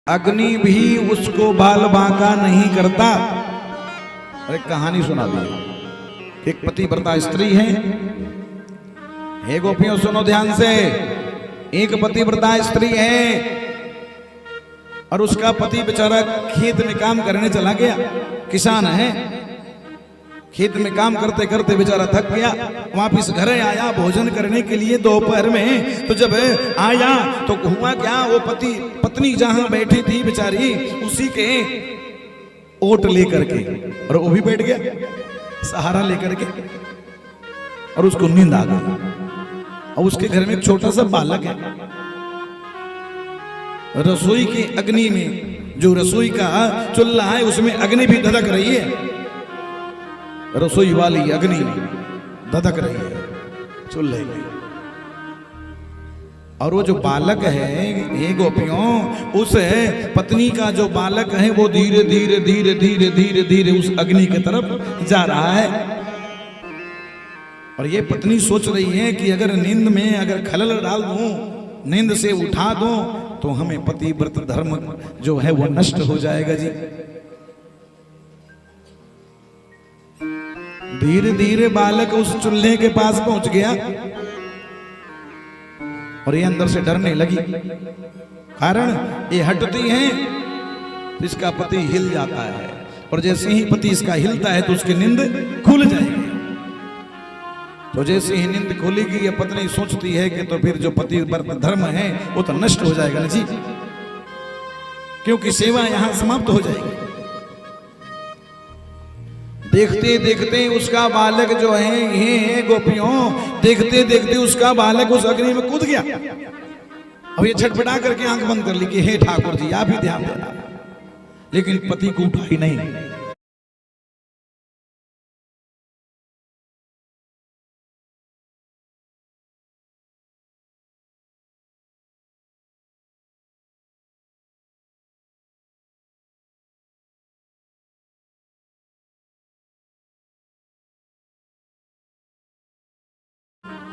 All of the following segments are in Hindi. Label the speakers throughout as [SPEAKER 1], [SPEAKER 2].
[SPEAKER 1] अग्नि भी उसको बाल बांका नहीं करता। अरे कहानी सुना दी। एक पतिव्रता स्त्री है। हे गोपियों सुनो ध्यान से। एक पतिव्रता स्त्री है और उसका पति बेचारा खेत में काम करने चला गया। किसान है, खेत में काम करते करते बेचारा थक गया। वापिस घर आया भोजन करने के लिए दोपहर में। तो जब आया तो हुआ क्या, वो पत्नी जहां बैठी थी बेचारी उसी के ओट लेकर के, और वो भी बैठ गया सहारा लेकर के, और उसको नींद आ गई। और उसके घर में एक छोटा सा बालक है। रसोई की अग्नि में, जो रसोई का चूल्हा है उसमें अग्नि भी धधक रही है। रसोई वाली अग्नि धधक रही है चूल्हे में। और वो जो बालक है, ये गोपियों, उस पत्नी का जो बालक है वो धीरे धीरे धीरे धीरे धीरे धीरे उस अग्नि की तरफ जा रहा है। और ये पत्नी सोच रही है कि अगर नींद में अगर खलल डाल दूं, नींद से उठा दूं, तो हमें पतिव्रत धर्म जो है वो नष्ट हो जाएगा जी। धीरे धीरे बालक उस चूल्हे के पास पहुंच गया और ये अंदर से डरने लगी। कारण ये हटती है तो इसका पति हिल जाता है, और जैसे ही पति इसका हिलता है तो उसकी नींद खुल जाएगी। तो जैसे ही नींद खुलेगी ये पत्नी सोचती है कि तो फिर जो पतिव्रत धर्म है वो तो नष्ट हो जाएगा ना जी, क्योंकि सेवा यहां समाप्त हो जाएगी। देखते देखते उसका बालक जो है, ये गोपियों, देखते देखते उसका बालक उस अग्नि में कूद गया। अब ये छटपटा करके आंख बंद कर ली कि हे ठाकुर जी आप ही ध्यान देना, लेकिन पति को उठा ही नहीं।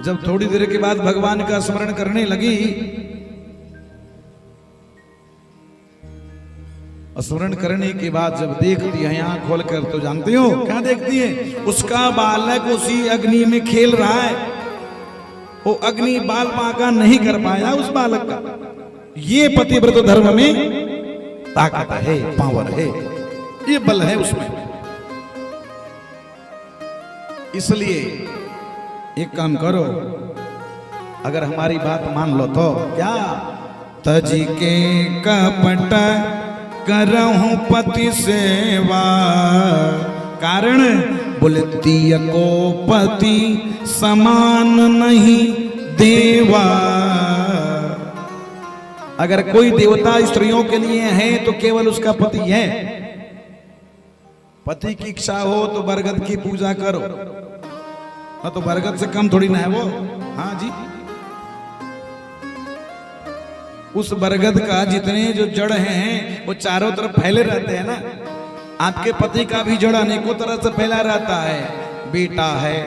[SPEAKER 1] जब थोड़ी देर के बाद भगवान का स्मरण करने लगी, स्मरण करने के बाद जब देखती है आंख खोलकर, तो जानते हो क्या देखती है? उसका बालक उसी अग्नि में खेल रहा है। वो अग्नि बाल बांका नहीं कर पाया उस बालक का। ये पतिव्रत धर्म में ताकत है, पावर है, ये बल है उसमें। इसलिए एक काम करो, अगर हमारी बात मान लो तो क्या, तजी के कपट करहूं पति सेवा, कारण बोलती को पति समान नहीं देवा। अगर कोई देवता स्त्रियों के लिए है तो केवल उसका पति है। पति की इच्छा हो तो बरगद की पूजा करो, तो बरगद से कम थोड़ी ना है वो। हाँ जी, उस बरगद का जितने जो जड़ हैं वो चारों तरफ फैले रहते हैं ना। आपके पति का भी जड़ अनेकों तरह से फैला रहता है। बेटा है,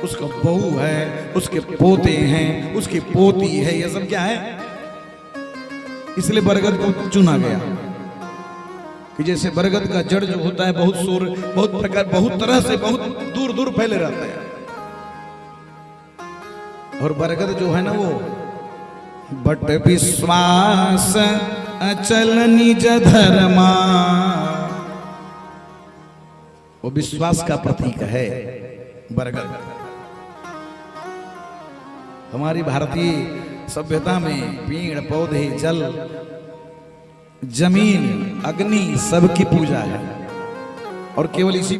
[SPEAKER 1] उसका बहू है, उसके पोते हैं, उसकी पोती है, ये सब क्या है? इसलिए बरगद को चुना गया कि जैसे बरगद का जड़ जो होता है बहुत सूर, बहुत प्रकार, बहुत तरह से बहुत दूर दूर फैले रहता है। और बरगद जो है ना वो बट विश्वास अचल निज धर्मा, वो विश्वास का प्रतीक है बरगद। हमारी भारतीय सभ्यता में पेड़ पौधे, जल, जमीन, अग्नि सबकी पूजा है, और केवल इसी